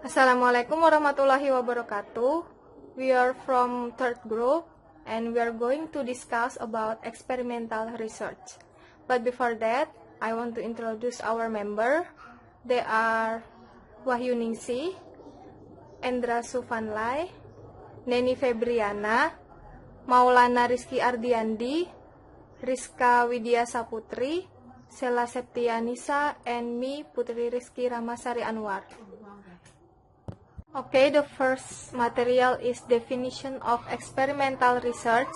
Assalamualaikum warahmatullahi wabarakatuh. We are from third group and we are going to discuss about experimental research. But before that, I want to introduce our member. They are Wahyu Ningsi, Endra Sufanlai, Neni Febriana, Maulana Rizky Ardiandi, Rizka Widya Saputri, Sela Septianisa, and me, Putri Rizky Ramasari Anwar. Okay, the first material is definition of experimental research.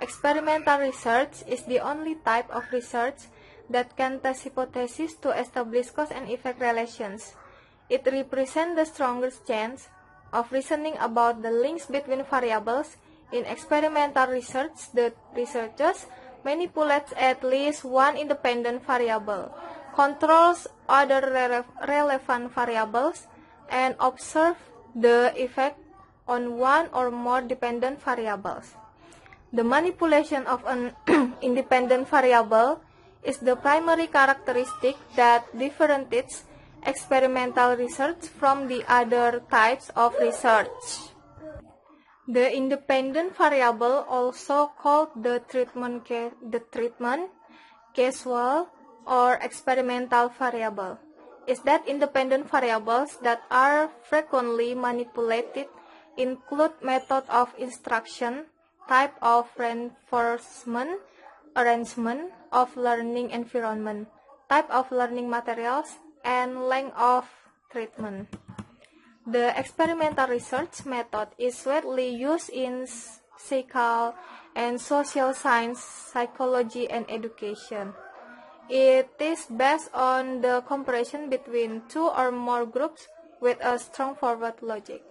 Experimental research is the only type of research that can test hypotheses to establish cause and effect relations. It represents the strongest chance of reasoning about the links between variables. In experimental research, the researchers manipulate at least one independent variable, controls other relevant variables, and observe the effect on one or more dependent variables. The manipulation of an independent variable is the primary characteristic that differentiates experimental research from the other types of research. The independent variable, also called the treatment causal or experimental variable, is that independent variables that are frequently manipulated include method of instruction, type of reinforcement, arrangement of learning environment, type of learning materials, and length of treatment. The experimental research method is widely used in psychology and social science, psychology, and education. It is based on the comparison between two or more groups with a strong forward logic.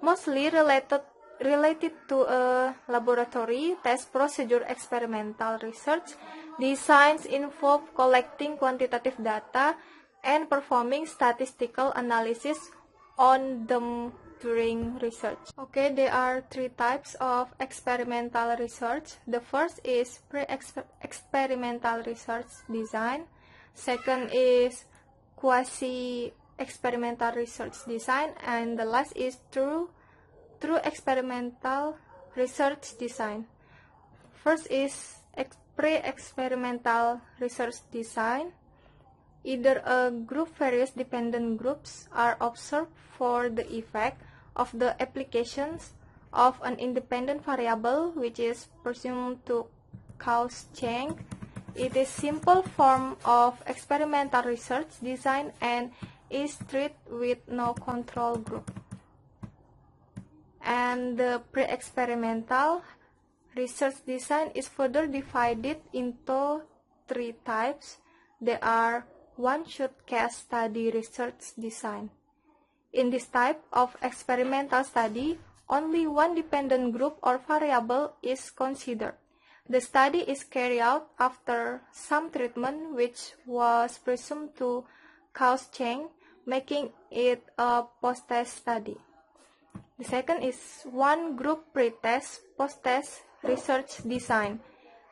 Mostly related to a laboratory test procedure, experimental research designs involve collecting quantitative data and performing statistical analysis on them during research. Okay, there are three types of experimental research. The first is pre-experimental research design. Second is quasi-experimental research design. And the last is true experimental research design. First is pre-experimental research design. Either a group, various dependent groups are observed for the effect of the applications of an independent variable which is presumed to cause change. It is simple form of experimental research design and is treated with no control group. And the pre-experimental research design is further divided into three types. They are one-shot case study research design. In this type of experimental study, only one dependent group or variable is considered. The study is carried out after some treatment which was presumed to cause change, making it a post-test study. The second is one group pre-test, post-test research design.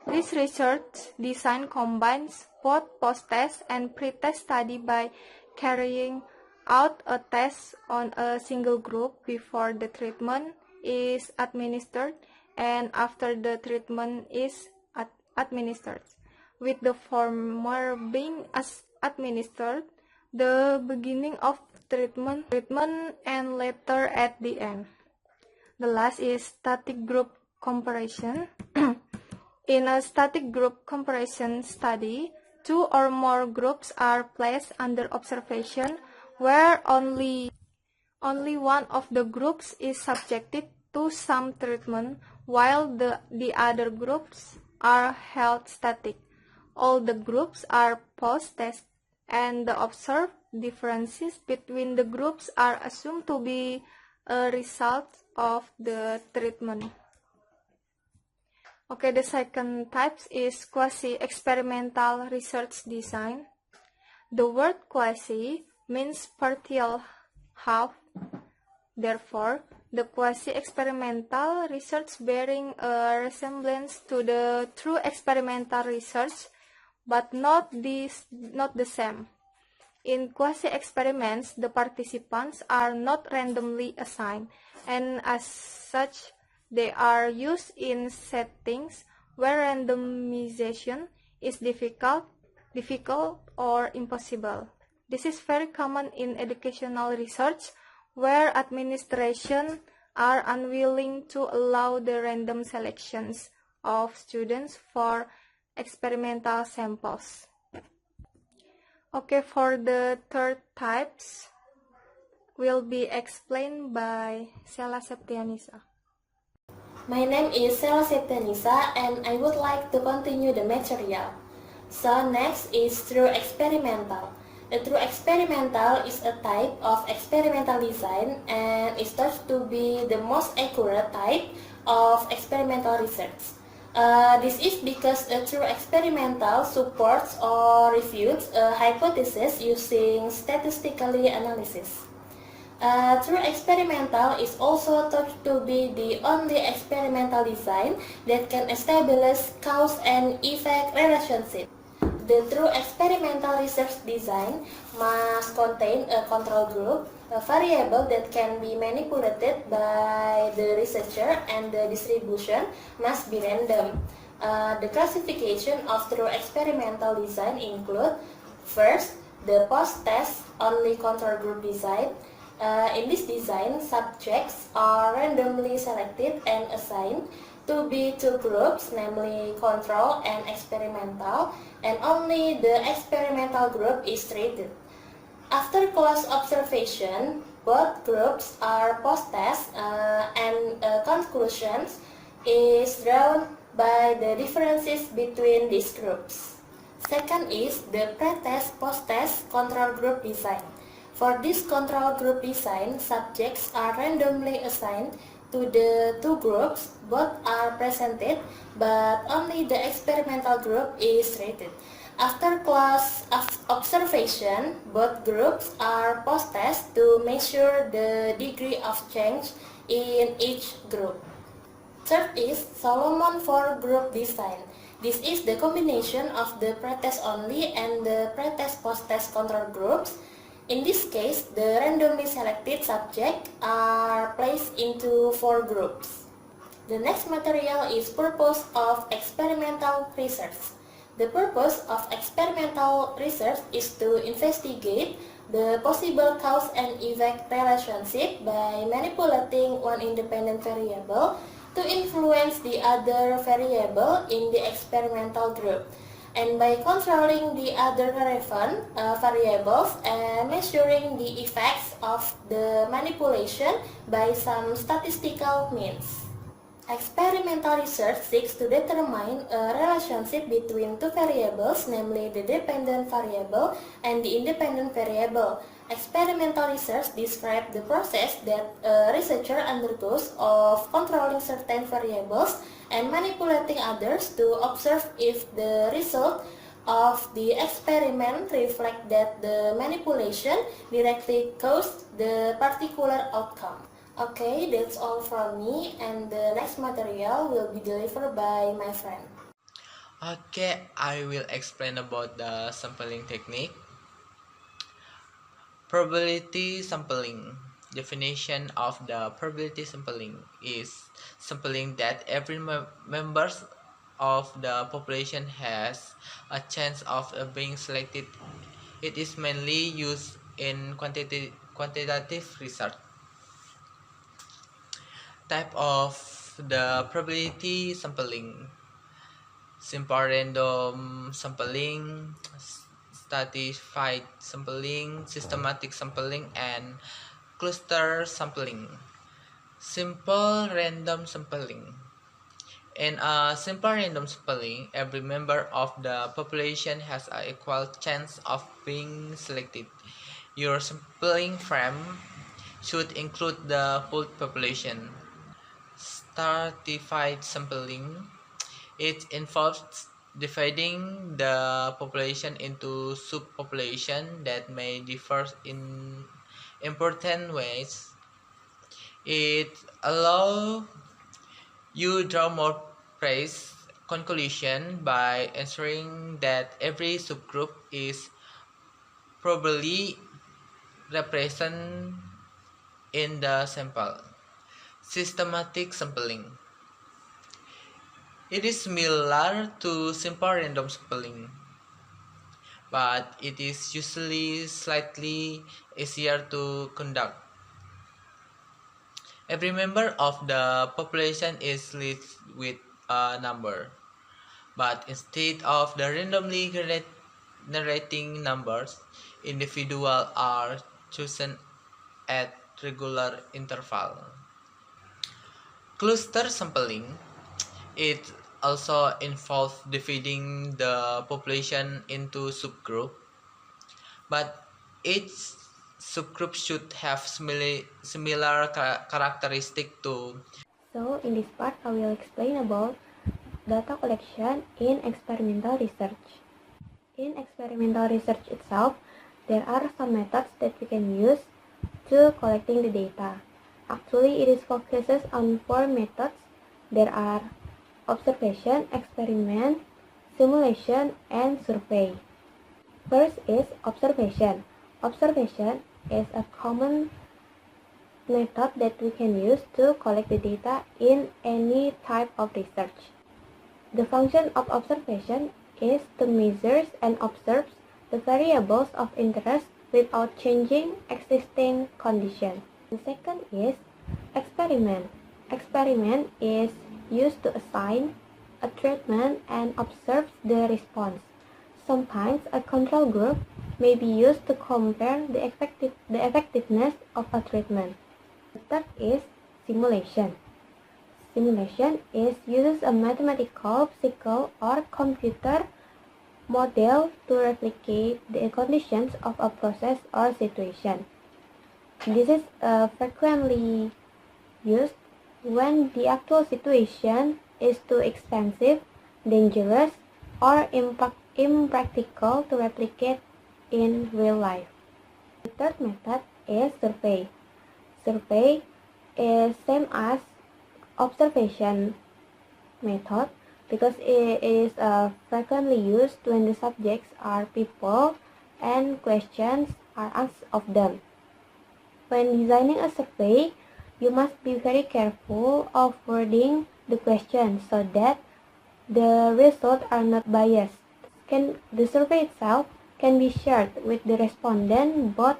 This research design combines both post-test and pre-test study by carrying out a test on a single group before the treatment is administered and after the treatment is administered, with the former being administered the beginning of treatment and later at the end. The last is static group comparison. In a static group comparison study, two or more groups are placed under observation where only one of the groups is subjected to some treatment while the other groups are held static. All the groups are post-test and the observed differences between the groups are assumed to be a result of the treatment. Okay, the second type is quasi-experimental research design. The word quasi means partial, half. Therefore, the quasi-experimental research bearing a resemblance to the true experimental research, but not the same. In quasi-experiments, the participants are not randomly assigned, and as such, they are used in settings where randomization is difficult or impossible. This is very common in educational research, where administration are unwilling to allow the random selections of students for experimental samples. Okay, for the third types will be explained by Sela Septianisa. My name is Sela Septianisa and I would like to continue the material. So next is true experimental. A true experimental is a type of experimental design and is thought to be the most accurate type of experimental research. This is because a true experimental supports or refutes a hypothesis using statistically analysis. True experimental is also thought to be the only experimental design that can establish cause and effect relationship. The true experimental research design must contain a control group, a variable that can be manipulated by the researcher, and the distribution must be random. The classification of true experimental design include: first, the post-test only control group design. In this design, subjects are randomly selected and assigned to be two groups, namely control and experimental, and only the experimental group is treated. After close observation, both groups are post-test and conclusions is drawn by the differences between these groups. Second is the pre-test post-test control group design. For this control group design, subjects are randomly assigned to the two groups. Both are presented, but only the experimental group is treated. After close observation, both groups are post-test to measure the degree of change in each group. Third is Solomon 4 group design. This is the combination of the pre-test only and the pre-test post-test control groups. In this case, the randomly selected subjects are placed into 4 groups. The next material is purpose of experimental research. The purpose of experimental research is to investigate the possible cause and effect relationship by manipulating one independent variable to influence the other variable in the experimental group, and by controlling the other relevant variables and measuring the effects of the manipulation by some statistical means. Experimental research seeks to determine a relationship between two variables, namely the dependent variable and the independent variable. Experimental research describes the process that a researcher undergoes of controlling certain variables and manipulating others to observe if the result of the experiment reflect that the manipulation directly caused the particular outcome. Okay, that's all from me, and the next material will be delivered by my friend. Okay, I will explain about the sampling technique. Probability sampling. Definition of the probability sampling is sampling that every member of the population has a chance of being selected. It is mainly used in quantitative research. Type of the probability sampling: simple random sampling, stratified sampling, systematic sampling, and cluster sampling. Simple random sampling. In a simple random sampling, every member of the population has an equal chance of being selected. Your sampling frame should include the whole population. Stratified sampling. It involves dividing the population into subpopulations that may differ in important ways. It allows you draw more precise conclusion by ensuring that every subgroup is probably represent in the sample. Systematic sampling. It is similar to simple random sampling, but it is usually slightly easier to conduct. Every member of the population is listed with a number, but instead of the randomly generating numbers, individuals are chosen at regular intervals. Cluster sampling. It also involves dividing the population into subgroups, but each subgroup should have similar characteristics too. So in this part I will explain about data collection in experimental research. In experimental research itself, there are some methods that we can use to collecting the data. Actually, it is focuses on 4 methods. There are observation, experiment, simulation, and survey. First is observation. Observation is a common method that we can use to collect the data in any type of research. The function of observation is to measure and observe the variables of interest without changing existing conditions. The second is experiment. Experiment is used to assign a treatment and observe the response. Sometimes a control group may be used to compare the effectiveness of a treatment. The third is simulation. Simulation uses a mathematical, physical, or computer model to replicate the conditions of a process or situation. This is frequently used when the actual situation is too expensive, dangerous, or impractical to replicate in real life. The third method is survey. Survey is same as observation method because it is frequently used when the subjects are people and questions are asked of them. When designing a survey, you must be very careful of wording the question so that the results are not biased. The survey itself can be shared with the respondent both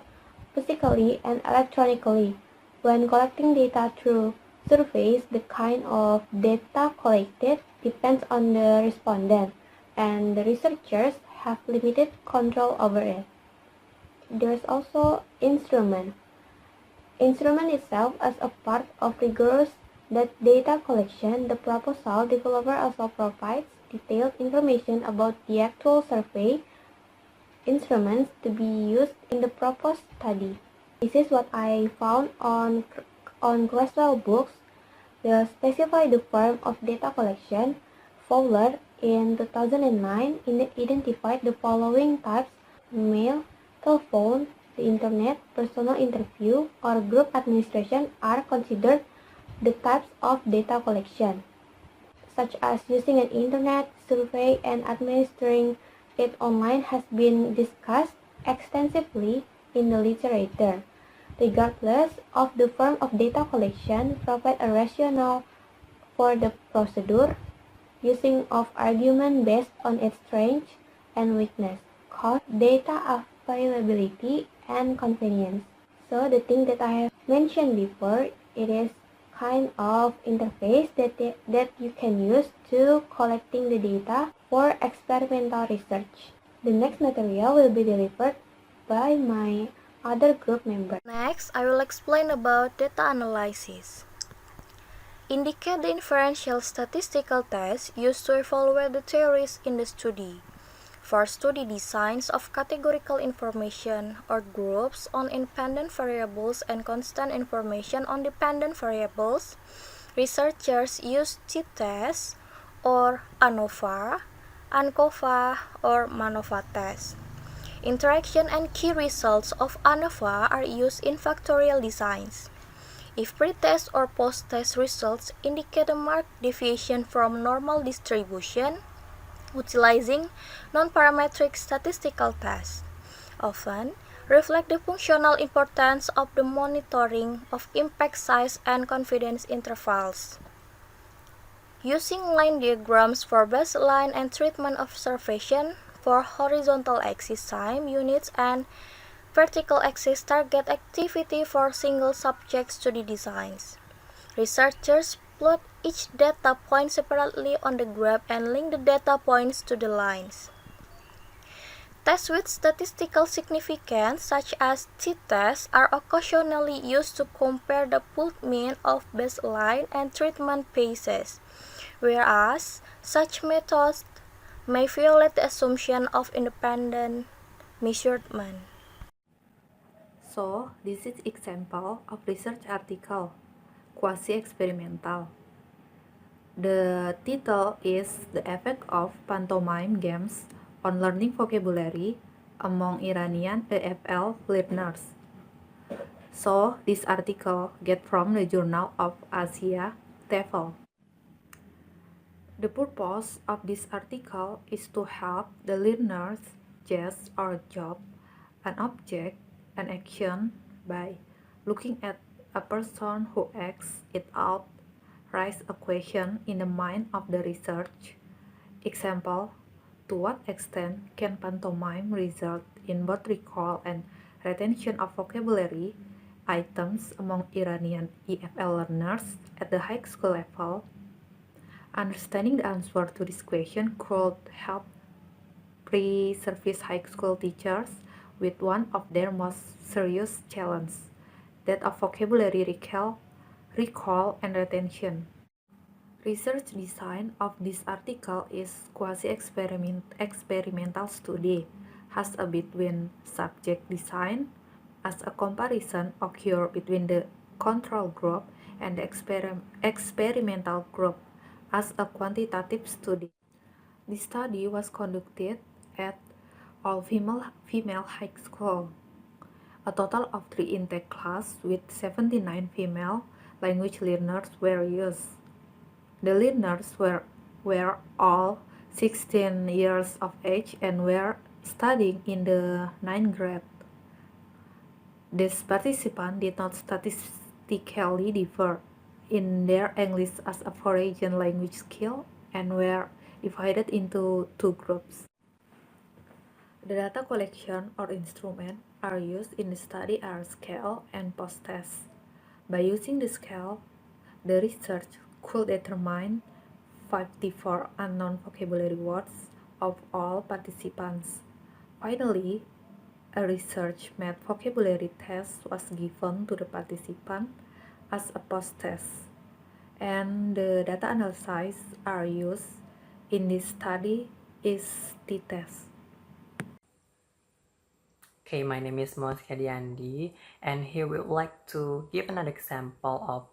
physically and electronically. When collecting data through surveys, the kind of data collected depends on the respondent, and the researchers have limited control over it. There is also instrument. Instrument itself as a part of rigorous data collection, the proposal developer also provides detailed information about the actual survey instruments to be used in the proposed study. This is what I found on Creswell books. They specify the form of data collection. Fowler in 2009 identified the following types: mail, telephone, the internet, personal interview, or group administration are considered the types of data collection, such as using an internet survey and administering it online has been discussed extensively in the literature. Regardless of the form of data collection, provide a rationale for the procedure, using of argument based on its strength and weakness, cost, data availability, and convenience. So the thing that I have mentioned before, it is kind of interface that you can use to collecting the data for experimental research. The next material will be delivered by my other group member. Next, I will explain about data analysis. Indicate the inferential statistical tests used to evaluate the theories in the study. For study designs of categorical information or groups on independent variables and constant information on dependent variables, researchers use t-tests or ANOVA, ANCOVA, or MANOVA tests. Interaction and key results of ANOVA are used in factorial designs. If pre-test or post-test results indicate a marked deviation from normal distribution, utilizing non-parametric statistical tests. often reflect the functional importance of the monitoring of impact size and confidence intervals. Using line diagrams for baseline and treatment observation for horizontal axis time units and vertical axis target activity for single subject study designs. Researchers plot each data point separately on the graph and link the data points to the lines. Tests with statistical significance, such as t-tests, are occasionally used to compare the pooled mean of baseline and treatment phases, whereas such methods may violate the assumption of independent measurement. So, this is example of research article, quasi-experimental. The title is The Effect of Pantomime Games on Learning Vocabulary Among Iranian EFL Learners. So, this article get from the Journal of Asia TEFL. The purpose of this article is to help the learners guess or job an object, an action, by looking at a person who acts it out, raise a question in the mind of the research. Example, to what extent can pantomime result in both recall and retention of vocabulary items among Iranian EFL learners at the high school level? Understanding the answer to this question could help pre-service high school teachers with one of their most serious challenges, that of vocabulary recall and retention. Research design of this article is quasi-experimental study, has a between subject design, as a comparison occur between the control group and the experimental group as a quantitative study. The study was conducted at all-female high school. A total of 3 intake classes with 79 female language learners were used. The learners were all 16 years of age and were studying in the 9th grade. These participants did not statistically differ in their English as a foreign language skill and were divided into 2 groups. The data collection or instrument are used in the study are scale and post-test. By using the scale, the research could determine 54 unknown vocabulary words of all participants. Finally, a research-made vocabulary test was given to the participant as a post-test, and the data analysis are used in this study is t-test. Okay, my name is Mohd Khadiandi, and here we would like to give another example of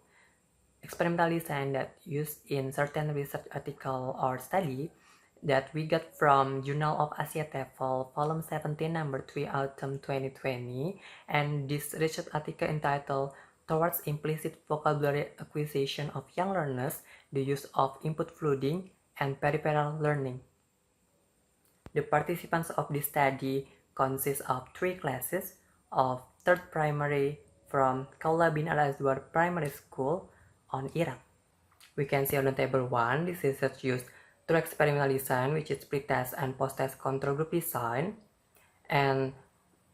experimental design that used in certain research article or study that we got from Journal of Asia TEFL, volume 17, number 3, autumn 2020, and this research article entitled Towards Implicit Vocabulary Acquisition of Young Learners, the Use of Input Flooding and Peripheral Learning. The participants of this study consist of 3 classes of 3rd primary from Kaula bin Al-Azwar Primary School on Iraq. We can see on the table 1, this research used through experimental design, which is pre-test and post-test control group design, and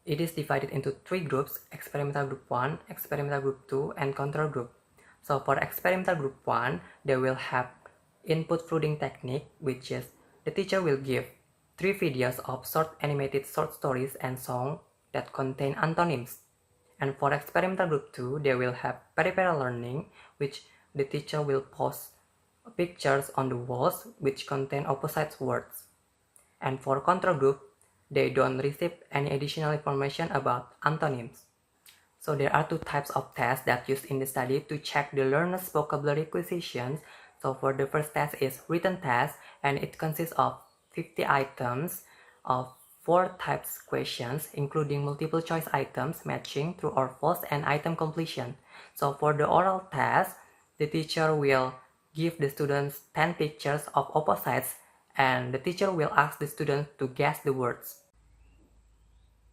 it is divided into 3 groups: experimental group 1, experimental group 2, and control group. So for experimental group 1, they will have input flooding technique, which is the teacher will give 3 videos of short animated short stories and songs that contain antonyms. And for experimental group 2, they will have peripheral learning, which the teacher will post pictures on the walls which contain opposite words. And for control group, they don't receive any additional information about antonyms. So there are 2 types of tests that used in the study to check the learner's vocabulary acquisitions. So for the first test is written test, and it consists of 50 items of 4 types questions, including multiple choice items, matching, true or false, and item completion. So for the oral test, the teacher will give the students 10 pictures of opposites, and the teacher will ask the students to guess the words.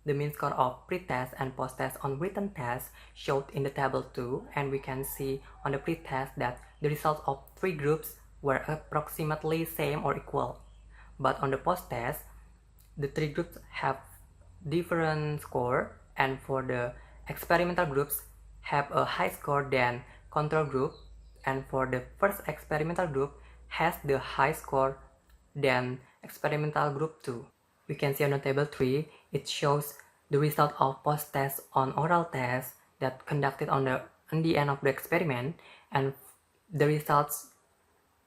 the mean score of pre-test and post-test on written tests showed in the table 2, and we can see on the pre-test that the results of 3 groups were approximately same or equal. But on the post-test, the 3 groups have different score, and for the experimental groups have a high score than control group, and for the first experimental group has the high score than experimental group 2. We can see on the table 3, it shows the result of post-test on oral tests that conducted on the end of the experiment, and the results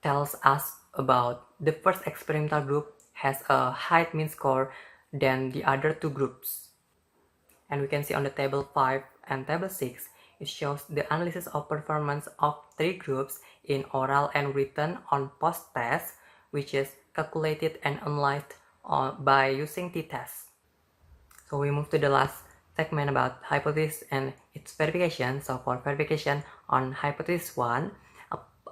tells us about the first experimental group has a high mean score than the other 2 groups. And we can see on the table 5 and table 6, it shows the analysis of performance of 3 groups in oral and written on post-test, which is calculated and analyzed by using t-test. So we move to the last segment about hypothesis and its verification. So for verification on hypothesis 1,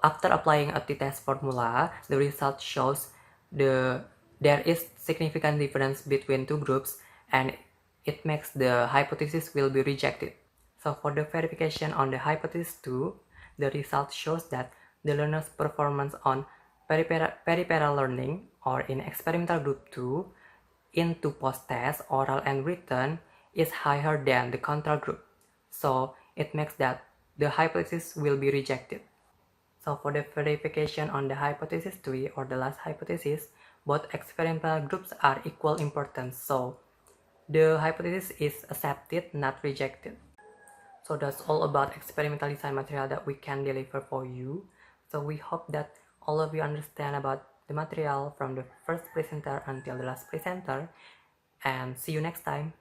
after applying a t-test formula, the result shows there is significant difference between 2 groups, and it makes the hypothesis will be rejected. So for the verification on the hypothesis 2, the result shows that the learner's performance on peripheral learning, or in experimental group 2, into post-test, oral and written, is higher than the control group. So it makes that the hypothesis will be rejected. So for the verification on the hypothesis 3, or the last hypothesis, both experimental groups are equal importance. So the hypothesis is accepted, not rejected. So that's all about experimental design material that we can deliver for you. So we hope that all of you understand about the material from the first presenter until the last presenter, and see you next time.